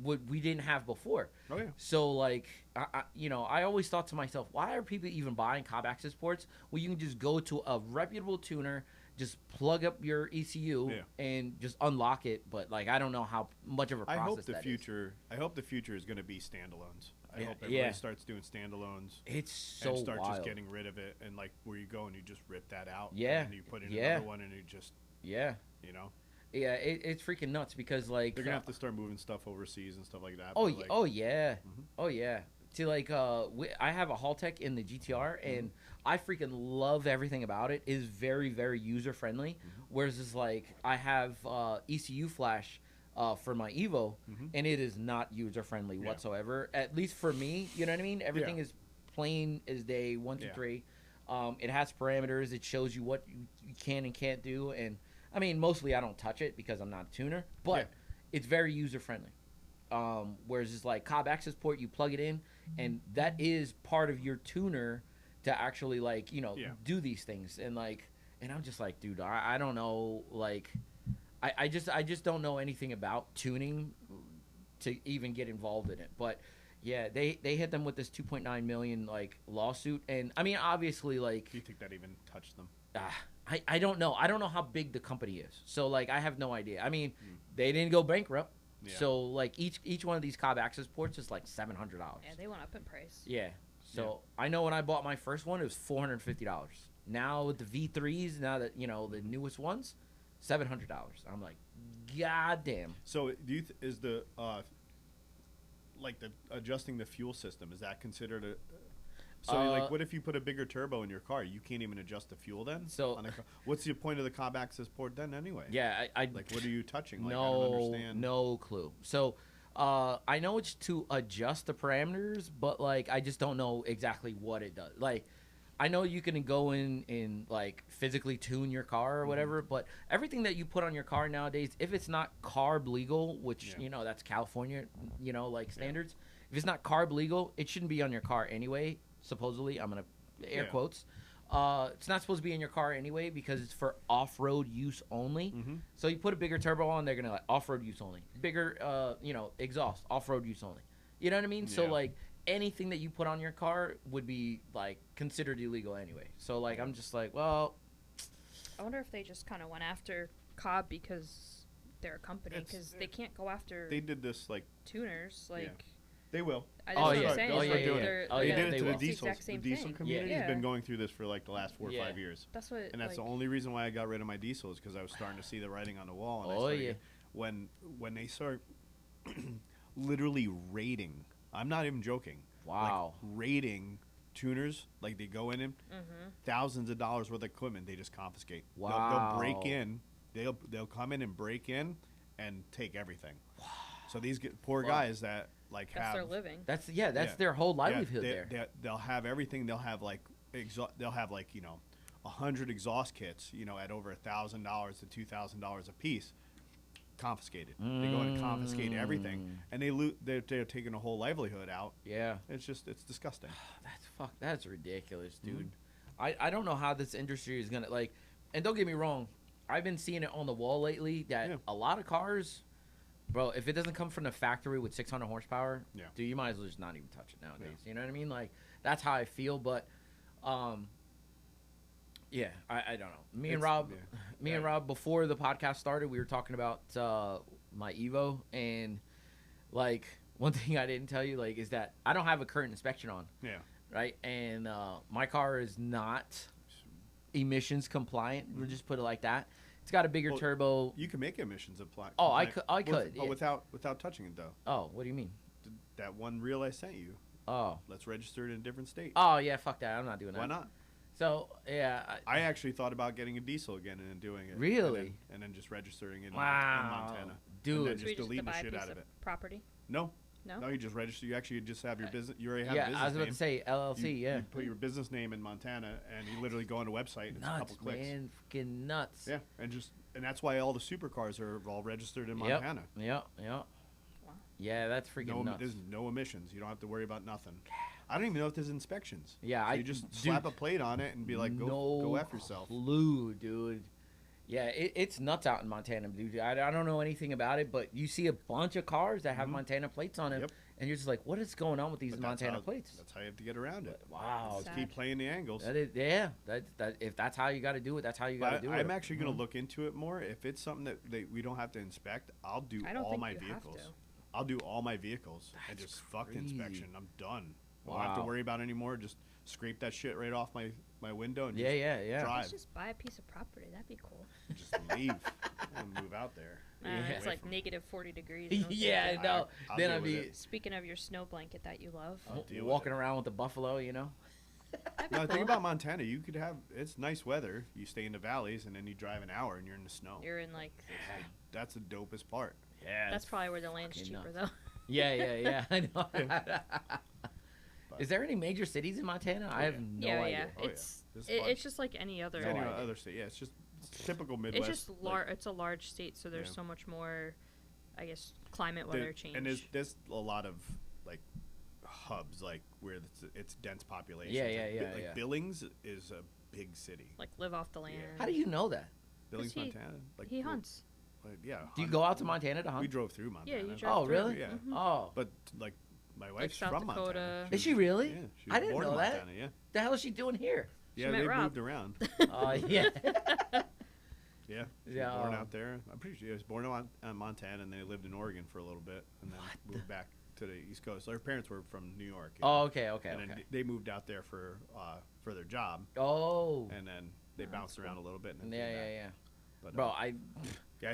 what we didn't have before. Oh yeah. So like I always thought to myself, why are people even buying Cobb Access Ports? Well, you can just go to a reputable tuner, just plug up your ECU and just unlock it. But like, I don't know how much of a process I hope the that future. I hope the future is going to be standalones. I hope everybody starts doing standalones. It's so and start wild. just getting rid of it, and like where you go and you just rip that out. Yeah. And you put in another one, and you just you know. Yeah, it's freaking nuts because like they're gonna have to start moving stuff overseas and stuff like that. Oh, oh yeah. See, like I have a Haltech in the GTR, and I freaking love everything about it. It is very, very user friendly. Whereas it's like I have ECU flash for my Evo, and it is not user friendly whatsoever. At least for me, you know what I mean. Everything is plain as day, 1, 2, 3. It has parameters. It shows you what you can and can't do, and I mean, mostly I don't touch it because I'm not a tuner, but it's very user friendly. Whereas it's like Cobb access port, you plug it in, and that is part of your tuner to actually like, you know, do these things. And like, and I'm just like, dude, I don't know, like, I just don't know anything about tuning to even get involved in it. But yeah, they hit them with this 2.9 million like lawsuit, and I mean, obviously, like, do you think that even touched them? I don't know. I don't know how big the company is. So like, I have no idea. I mean, they didn't go bankrupt. Yeah. So like each one of these Cobb access ports is like $700. Yeah, they went up in price. Yeah. So I know when I bought my first one, it was $450. Now with the V3s, now that you know the newest ones, $700. I'm like, god damn. So do you is the like the adjusting the fuel system, is that considered a so like, what if you put a bigger turbo in your car? You can't even adjust the fuel then. So what's the point of the Cobb access port then anyway? Yeah, I like, what are you touching? Like, I don't understand. No clue. So I know it's to adjust the parameters, but like I just don't know exactly what it does. Like, I know you can go in and like physically tune your car or whatever, but everything that you put on your car nowadays, if it's not carb legal, which you know that's California, you know, like standards. If it's not carb legal, it shouldn't be on your car anyway. Supposedly, I'm gonna air quotes. It's not supposed to be in your car anyway because it's for off-road use only. So you put a bigger turbo on, they're gonna like off-road use only. Bigger, you know, exhaust, off-road use only. You know what I mean? So like anything that you put on your car would be like considered illegal anyway. So like I'm just like, well, I wonder if they just kind of went after Cobb because they're a company, because they can't go after. They did this like tuners like. They will. They did it to the diesels. The diesel community has been going through this for like the last 4 or 5 years. That's what. And that's the only reason why I got rid of my diesel, is because I was starting to see the writing on the wall. And when they start literally rating, I'm not even joking. Wow. Like, rating tuners, like they go in and thousands of dollars worth of equipment, they just confiscate. Wow. They'll break in. They'll come in and break in and take everything. Wow. So these poor guys that. Like that's their living. That's their whole livelihood there. They'll have everything. They'll have like you know 100 exhaust kits, you know, at over $1,000 to $2,000 a piece, confiscated. They go in and confiscate everything, and they're taking a whole livelihood out. Yeah, it's disgusting. That's ridiculous, dude. I don't know how this industry is gonna like, and don't get me wrong, I've been seeing it on the wall lately that a lot of cars. Bro, if it doesn't come from the factory with 600 horsepower, dude, you might as well just not even touch it nowadays. You know what I mean? Like, that's how I feel. But, yeah, I don't know. Me and Rob, before the podcast started, we were talking about my Evo, and like one thing I didn't tell you, like, is that I don't have a current inspection on. Yeah. Right, and my car is not emissions compliant. We'll just put it like that. It's got a bigger turbo. You can make emissions apply. Oh, I could. But without touching it, though. Oh, what do you mean? That one reel I sent you. Oh. Let's register it in a different state. Oh, yeah, fuck that. I'm not doing that. Why not? So, yeah. I actually thought about getting a diesel again and then doing it. Really? And then just registering it in Montana. Dude. And then just deleting the shit out of it. Property? No, you just register. You actually just have your business. You already have a business name. I was about to say LLC. You put your business name in Montana, and you literally go on a website. And it's a couple clicks. Man, freaking nuts. Yeah, and that's why all the supercars are all registered in Montana. Yep. Wow. Yeah, that's freaking nuts. There's no emissions. You don't have to worry about nothing. I don't even know if there's inspections. Yeah, so you just slap a plate on it and be like, go F yourself. Clue, dude. Yeah, it's nuts out in Montana, dude. I don't know anything about it, but you see a bunch of cars that have Montana plates on them, And you're just like, what is going on with these Montana plates? That's how you have to get around it. Wow. Just keep playing the angles. That if that's how you got to do it, that's how you got to do it. I'm actually going to look into it more. If it's something that we don't have to inspect, I'll do all my vehicles. I'll do all my vehicles and just fuck the inspection. I'm done. I don't have to worry about it anymore. Just scrape that shit right off my window and just drive. Let's just buy a piece of property. That'd be cool. Just leave and move out there. It's like negative 40 degrees. Yeah, no. Then I'd be speaking of your snow blanket that you love, walking around with the buffalo, you know. No, think about Montana. You could have it's nice weather. You stay in the valleys and then you drive an hour and you're in the snow. You're in like that's the dopest part. Yeah, that's probably where the land's cheaper though. Yeah. I know. Is there any major cities in Montana? I have no idea. It's just like any other. Other state. Yeah, it's just typical Midwest. It's just it's a large state, so there's so much more, I guess, climate weather change. And there's a lot of like hubs, like where it's dense population. Yeah. Billings is a big city. Like live off the land. How do you know that? Billings, Montana. Like he hunts. Yeah. Do you go out to Montana to hunt? We drove through Montana. Yeah, you drove through. Really? Yeah. Mm-hmm. Oh. But like my wife's South from Dakota. Montana. Is she really? Yeah. She was I didn't born know in that. Montana, yeah. The hell is she doing here? Yeah, they moved around. Oh, yeah. Yeah. She was born out there. I'm pretty sure she was born in Montana, and they lived in Oregon for a little bit, and then moved back to the East Coast. So her parents were from New York. Oh, okay. And then they moved out there for their job. Oh. And then they bounced around a little bit. And Yeah. But, bro, I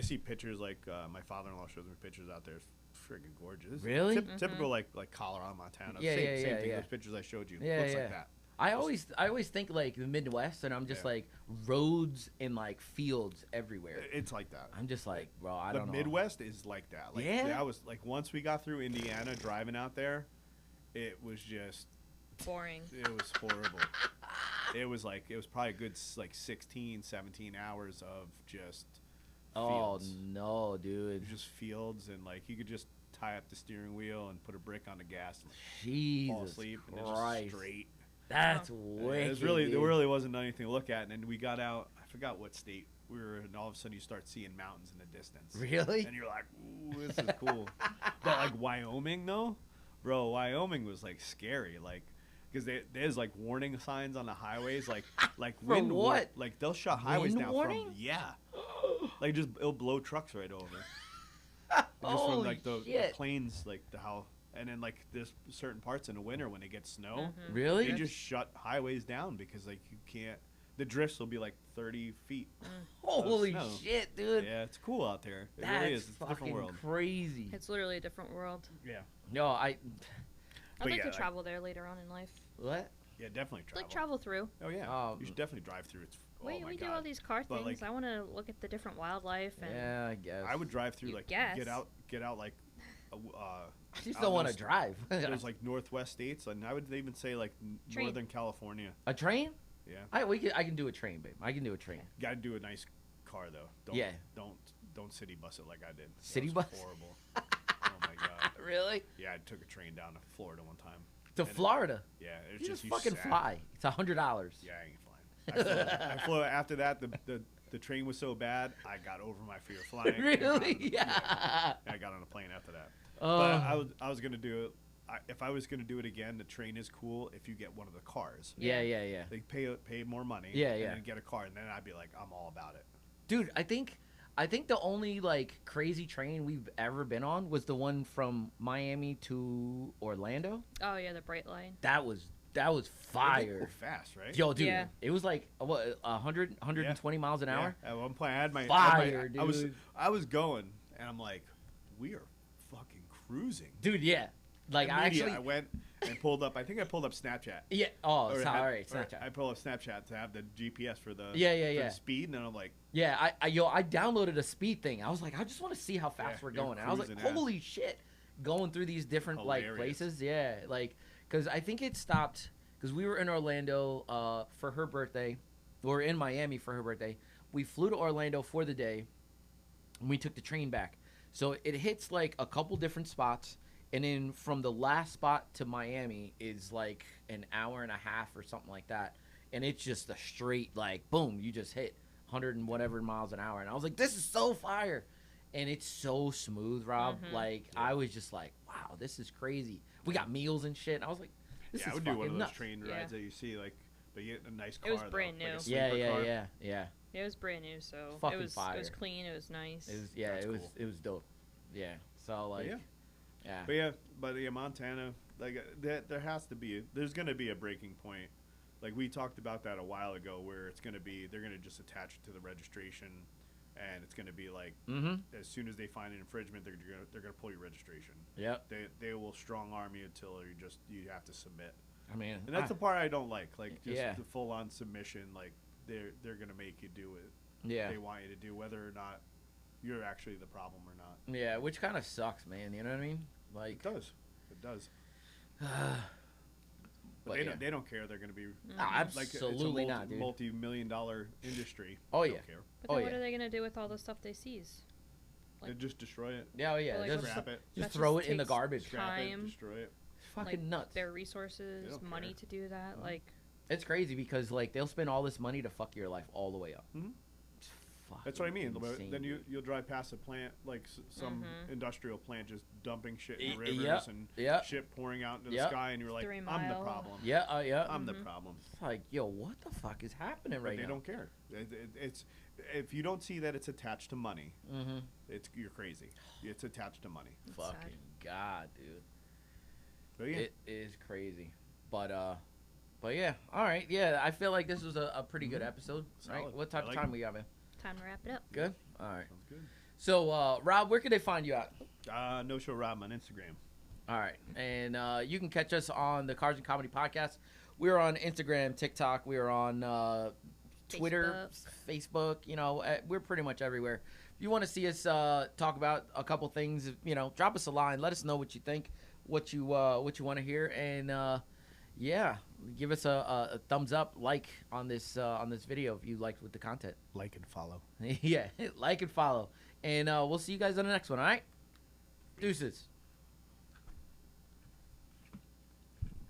see pictures like my father-in-law shows me pictures out there. It's friggin' gorgeous. Really? Typical like Colorado, Montana. Yeah, same thing. Those pictures I showed you. Looks like that. I always think like the Midwest, and I'm just like roads and like fields everywhere. It's like that. I'm just like, bro, I don't know. The Midwest is like that. Like, I was like, once we got through Indiana driving out there, it was just boring. It was horrible. It was probably a good like 16, 17 hours of just fields. Oh no, dude. Just fields, and like you could just tie up the steering wheel and put a brick on the gas and fall asleep, and it's just straight. That's wicked. There really wasn't anything to look at. And then we got out. I forgot what state we were in. And all of a sudden, you start seeing mountains in the distance. Really? And you're like, "Ooh, this is cool." But like Wyoming, though, bro, Wyoming was like scary. Like, because there's like warning signs on the highways, like wind. What? Like they'll shut highways wind down warning? Like just it'll blow trucks right over. Just from like the plains, like how. And then, like, there's certain parts in the winter when it gets snow. Mm-hmm. Really? They just shut highways down because, like, you can't. The drifts will be, like, 30 feet. Holy shit, dude. Yeah, it's cool out there. It That's really is. It's a different world. Crazy. It's literally a different world. Yeah. No, I'd like to travel there later on in life. What? Yeah, definitely travel. Like, travel through. Oh, yeah. You should definitely drive through. It's Wait, we do all these car things. Like, I want to look at the different wildlife. And yeah, I guess. I would drive through, like, get out, like, I just don't want to drive. There's like Northwest states, and I would even say like Northern California. A train? Yeah. I can do a train, babe. I can do a train. Got to do a nice car though. Don't city bus it like I did. City bus? Horrible. Oh my god. Really? Yeah, I took a train down to Florida one time. To Florida? Yeah, it's you just fucking fly. It's $100. Yeah, I ain't flying. I flew after that. The train was so bad, I got over my fear of flying. Really? Yeah. I got on a plane after that. But I was gonna do it. If I was gonna do it again, the train is cool if you get one of the cars. Yeah. They pay more money. Yeah. And then get a car, and then I'd be like, I'm all about it. Dude, I think the only like crazy train we've ever been on was the one from Miami to Orlando. Oh yeah, the Bright Line. That was fire. Go fast, right? Yo, dude, it was like 120 miles an hour. At one point, I had my fire, dude. I was going, and I'm like, we are fucking cruising, dude. Yeah, like I went and pulled up. I think I pulled up Snapchat. Yeah. Oh, sorry, Snapchat. I pulled up Snapchat to have the GPS for the for the speed, and then I'm like, yeah, I downloaded a speed thing. I was like, I just want to see how fast we're going. And I was like, holy shit, going through these different like places. Yeah, like because I think it stopped because we were in Orlando for her birthday, or in Miami for her birthday. We flew to Orlando for the day, and we took the train back. So it hits like a couple different spots. And then from the last spot to Miami is like an hour and a half or something like that. And it's just a straight, like, boom, you just hit 100 and whatever miles an hour. And I was like, this is so fire. And it's so smooth, Rob. Mm-hmm. Like, I was just like, wow, wow, this is crazy. We got meals and shit. I was like, this is I would fucking do one of those nuts. train rides that you see, like, but you get a nice car. It was brand new. Like a Yeah, sleeper car. yeah. It was brand new, so Fucking it was fire. it was clean. It was nice. It was That's it was cool. it was dope. Yeah. So like, yeah. But Montana, like there has to be, there's gonna be a breaking point. Like we talked about that a while ago, where it's gonna be, they're gonna just attach it to the registration, and it's gonna be like, as soon as they find an infringement, they're gonna pull your registration. Yep. They will strong arm you until you have to submit. I mean, And that's the part I don't like. Like just Yeah. the full on submission. Like they're gonna make you do it. Yeah. They want you to do, whether or not you're actually the problem or not. Yeah, which kind of sucks, man. You know what I mean? Like, It does. It does. But But they don't care. They're going to be absolutely like, not, it's a dude. multi-million-dollar industry. Oh, They yeah. don't care. But then Oh, what yeah. are they gonna do with all the stuff they seize? They just destroy it. Yeah, oh, yeah. Well, like, just what's Scrap it. just That throw just it in the takes garbage. Scrap Time. it. Destroy it. It's fucking like, nuts. Their They resources, don't money care. to do that. Like, It's crazy because like they'll spend all this money to fuck your life all the way up. Mhm. It's That's what I mean. fucking insane, Then dude. you'll drive past a plant, like some industrial plant, just dumping shit in the Yep, rivers and yep. shit pouring out into the Yep. sky, and you're like, 3 I'm the Mile. problem. Yeah, yeah. I'm the problem. It's like, yo, what the fuck is happening But right they now? don't care. It's if you don't see that it's attached to money, Mm-hmm. you're crazy. It's attached to money. It's Fucking sad. god, dude. But yeah, It is crazy. But yeah. All right. Yeah, I feel like this was a pretty good episode. Right? Solid. What type I of like time it. we got, man? Time to wrap it up. Good. All right. sounds good. So, Rob, where can they find you at? No Show Rob on Instagram. All right. And you can catch us on the Cars and Comedy Podcast. We're on Instagram, TikTok. We're on Twitter, Facebook. You know, we're pretty much everywhere. If you want to see us talk about a couple things, you know, drop us a line. Let us know what you think, what you want to hear, and yeah, give us a thumbs up, like on this video if you liked with the content. Like and follow. Yeah, like and follow, and we'll see you guys on the next one. All right, deuces.